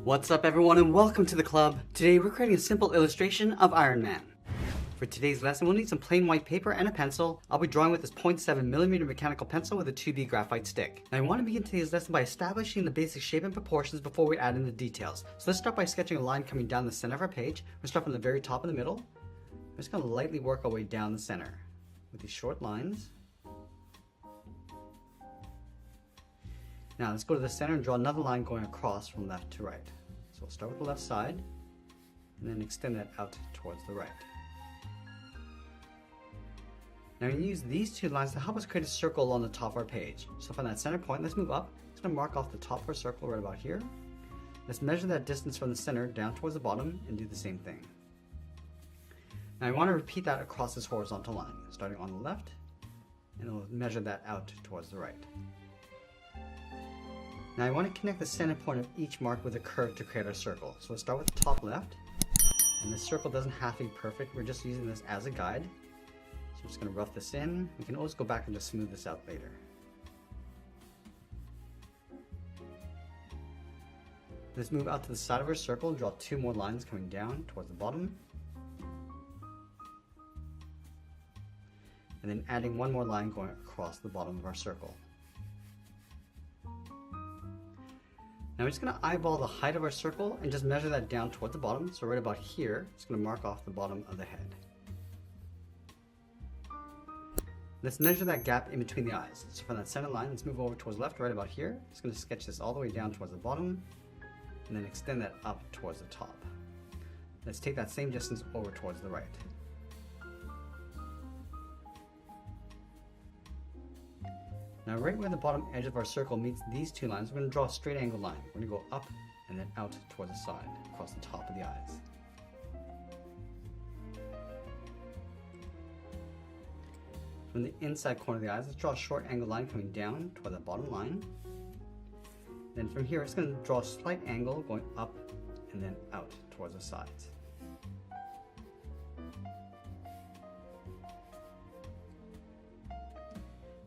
What's up everyone and welcome to the club. Today we're creating a simple illustration of Iron Man. For today's lesson we'll need some plain white paper and a pencil. I'll be drawing with this 0.7mm mechanical pencil with a 2B graphite stick. Now I want to begin today's lesson by establishing the basic shape and proportions before we add in the details. So let's start by sketching a line coming down the center of our page. We'll start from the very top in the middle. We're just going to lightly work our way down the center with these short lines. Now let's go to the center and draw another line going across from left to right. So we'll start with the left side and then extend that out towards the right. Now we use these two lines to help us create a circle on the top of our page. So from that center point, let's move up. It's going to mark off the top of our circle right about here. Let's measure that distance from the center down towards the bottom and do the same thing. Now I want to repeat that across this horizontal line, starting on the left, and we'll measure that out towards the right. Now I want to connect the center point of each mark with a curve to create our circle. So let's start with the top left, and this circle doesn't have to be perfect, we're just using this as a guide. So I'm just going to rough this in. We can always go back and just smooth this out later. Let's move out to the side of our circle and draw two more lines coming down towards the bottom. And then adding one more line going across the bottom of our circle. Now we're just going to eyeball the height of our circle and just measure that down toward the bottom. So right about here, it's going to mark off the bottom of the head. Let's measure that gap in between the eyes. So from that center line, let's move over towards left, right about here. Just going to sketch this all the way down towards the bottom and then extend that up towards the top. Let's take that same distance over towards the right. Now right where the bottom edge of our circle meets these two lines, we're going to draw a straight angle line. We're going to go up and then out towards the side, across the top of the eyes. From the inside corner of the eyes, let's draw a short angle line coming down toward the bottom line. Then from here, it's going to draw a slight angle going up and then out towards the sides.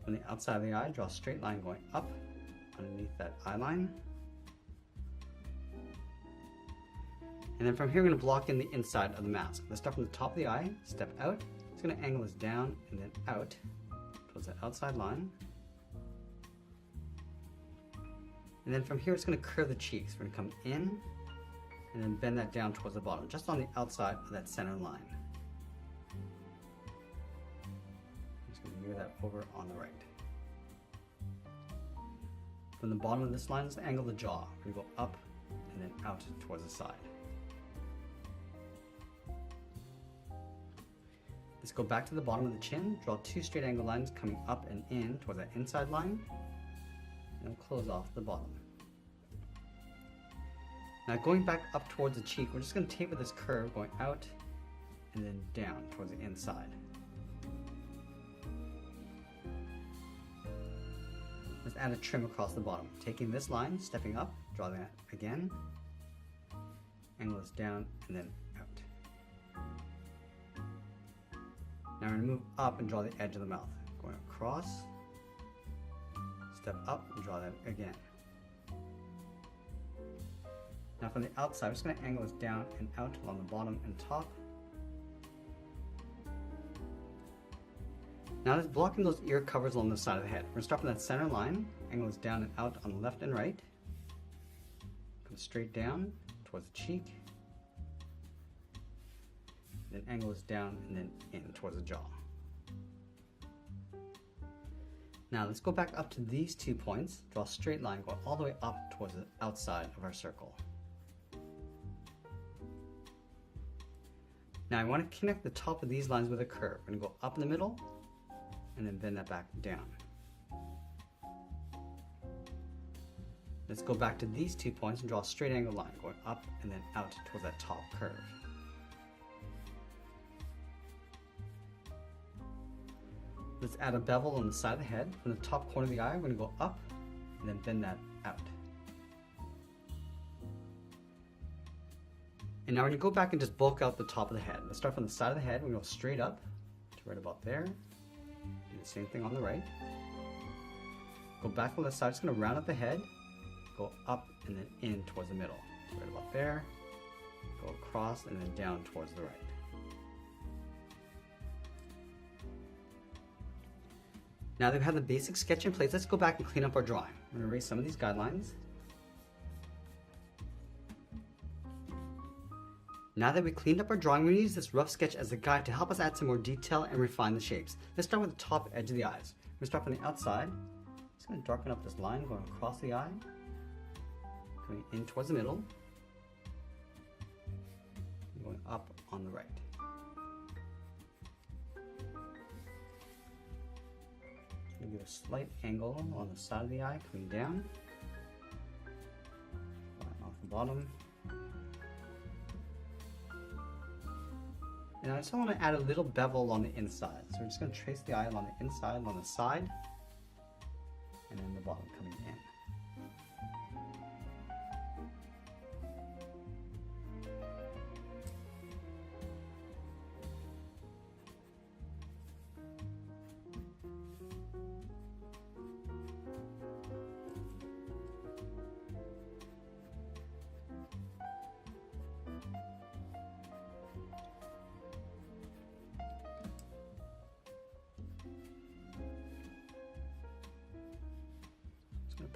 On the outside of the eye, draw a straight line going up underneath that eye line. And then from here, we're going to block in the inside of the mask. Let's start from the top of the eye, step out. It's going to angle us down and then out towards that outside line. And then from here, it's going to curve the cheeks. We're going to come in and then bend that down towards the bottom, just on the outside of that center line. That over on the right. From the bottom of this line, let's angle the jaw. We're going to go up and then out towards the side. Let's go back to the bottom of the chin, draw two straight angle lines coming up and in towards that inside line, and we'll close off the bottom. Now going back up towards the cheek, we're just going to taper this curve going out and then down towards the inside. Let's add a trim across the bottom. Taking this line, stepping up, draw that again, angle this down and then out. Now we're going to move up and draw the edge of the mouth. Going across, step up and draw that again. Now from the outside, we're just going to angle this down and out along the bottom and top. Now let's block in those ear covers along the side of the head. We're going to start from that center line, angle this down and out on the left and right. Come straight down towards the cheek. Then angle this down and then in towards the jaw. Now let's go back up to these 2 points, draw a straight line going all the way up towards the outside of our circle. Now I want to connect the top of these lines with a curve. We're going to go up in the middle, and then bend that back down. Let's go back to these 2 points and draw a straight angle line going up and then out towards that top curve. Let's add a bevel on the side of the head. From the top corner of the eye, we're going to go up and then bend that out. And now we're going to go back and just bulk out the top of the head. Let's start from the side of the head. We're going to go straight up to right about there. Do the same thing on the right. Go back on the side, just going to round up the head, go up and then in towards the middle. Right about there. Go across and then down towards the right. Now that we have the basic sketch in place, let's go back and clean up our drawing. I'm going to erase some of these guidelines. Now that we cleaned up our drawing, we use this rough sketch as a guide to help us add some more detail and refine the shapes. Let's start with the top edge of the eyes. We're going to start from the outside. Just going to darken up this line going across the eye, going in towards the middle, and going up on the right. Just going to give a slight angle on the side of the eye, coming down, off the bottom. And I just want to add a little bevel along the inside. So we're just going to trace the eye along the inside, along the side, and then the bottom coming in.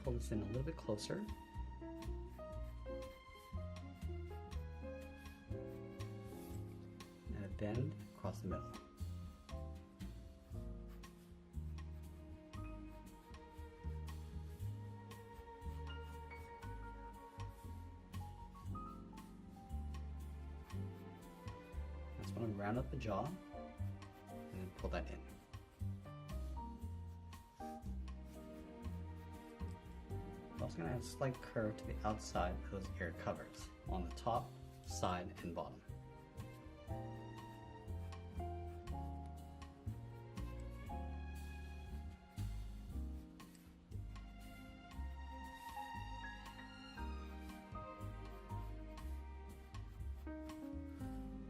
Pull this in a little bit closer. And a bend across the middle. Just want to round up the jaw and then pull that in. I'm also going to add a slight curve to the outside of those ear covers on the top, side, and bottom.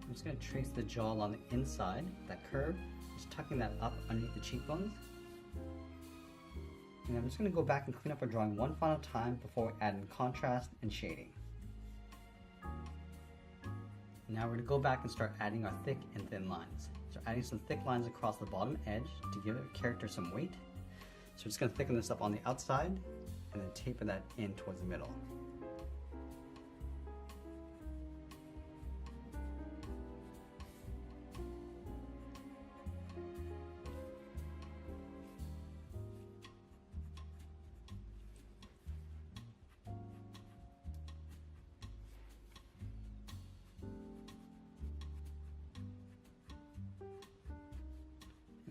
I'm just going to trace the jaw along the inside, that curve, just tucking that up underneath the cheekbones. And I'm just going to go back and clean up our drawing one final time before we add in contrast and shading. Now we're going to go back and start adding our thick and thin lines. So adding some thick lines across the bottom edge to give the character some weight. So we're just going to thicken this up on the outside and then taper that in towards the middle.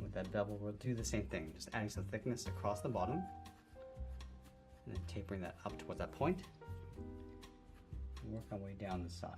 With that bevel, we'll do the same thing, just adding some thickness across the bottom and then tapering that up towards that point and work our way down the side.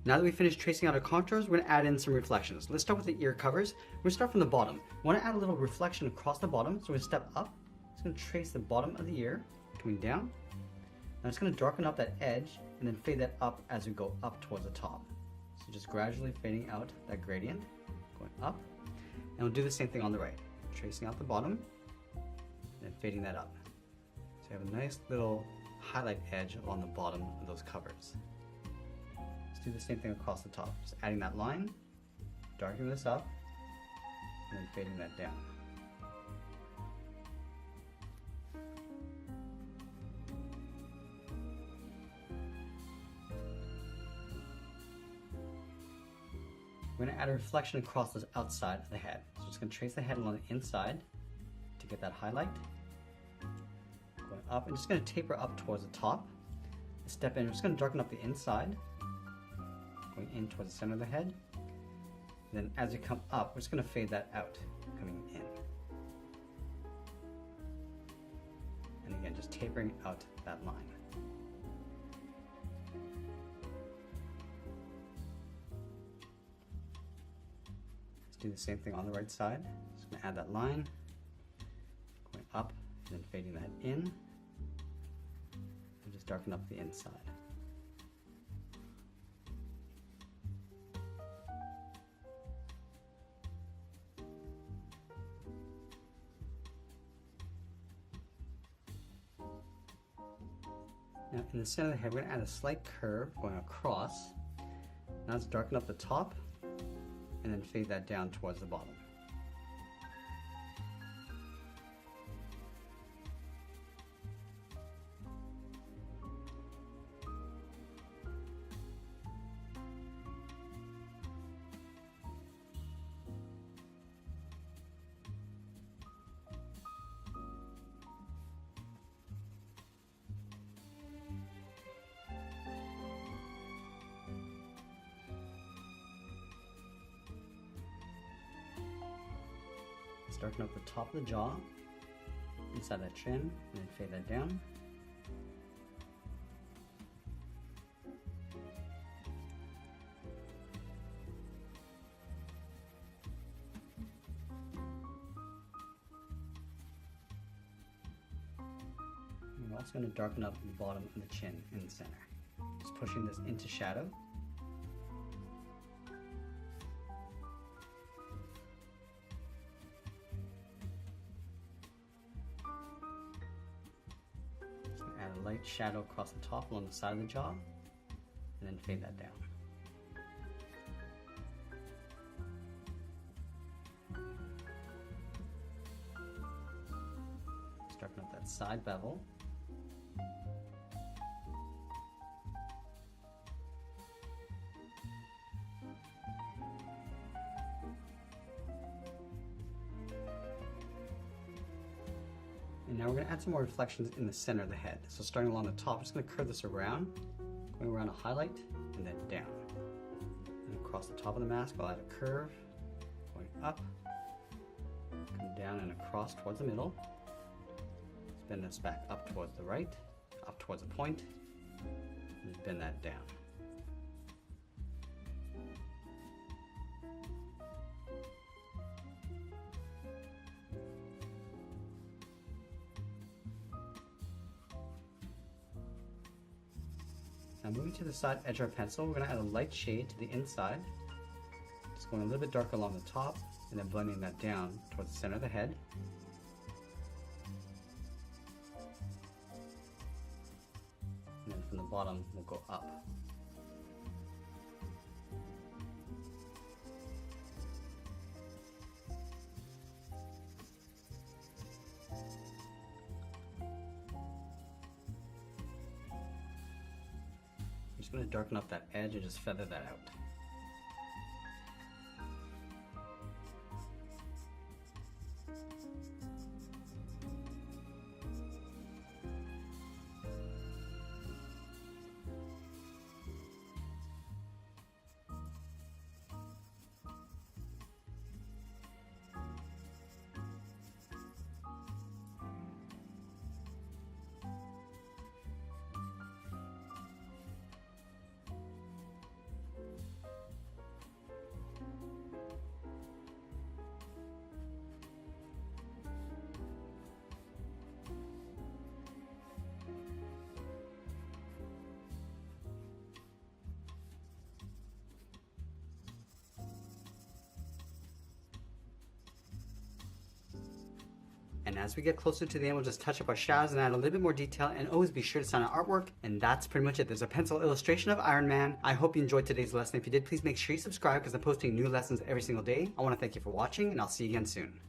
Now that we've finished tracing out our contours, we're going to add in some reflections. Let's start with the ear covers. We're going to start from the bottom. We want to add a little reflection across the bottom, so we're going to step up. It's going to trace the bottom of the ear, coming down. Now it's going to darken up that edge and then fade that up as we go up towards the top. So just gradually fading out that gradient, going up. And we'll do the same thing on the right. Tracing out the bottom and fading that up. So you have a nice little highlight edge along the bottom of those covers. Do the same thing across the top. Just adding that line, darkening this up, and then fading that down. We're going to add a reflection across the outside of the head. So I'm just going to trace the head along the inside to get that highlight. Going up, and just going to taper up towards the top. Step in, I'm just going to darken up the inside. Going in towards the center of the head. Then as you come up, we're just going to fade that out, coming in. And again, just tapering out that line. Let's do the same thing on the right side. Just going to add that line, going up, and then fading that in. And just darken up the inside. Now in the center of the head, we're going to add a slight curve going across. Now let's darken up the top and then fade that down towards the bottom. Darken up the top of the jaw, inside that chin, and then fade that down. And we're also going to darken up the bottom of the chin in the center. Just pushing this into shadow. Light shadow across the top along the side of the jaw, and then fade that down. Darken up that side bevel. And now we're going to add some more reflections in the center of the head. So starting along the top, I'm just going to curve this around, going around a highlight, and then down. And across the top of the mask, I'll add a curve, going up, come down and across towards the middle. Bend this back up towards the right, up towards the point, and just bend that down. Now moving to the side edge of our pencil, we're going to add a light shade to the inside. Just going a little bit darker along the top and then blending that down towards the center of the head. And then from the bottom, we'll go up. I'm just going to darken up that edge and just feather that out. And as we get closer to the end, we'll just touch up our shadows and add a little bit more detail, and always be sure to sign our artwork. And that's pretty much it. There's a pencil illustration of Iron Man. I hope you enjoyed today's lesson. If you did, please make sure you subscribe because I'm posting new lessons every single day. I want to thank you for watching, and I'll see you again soon.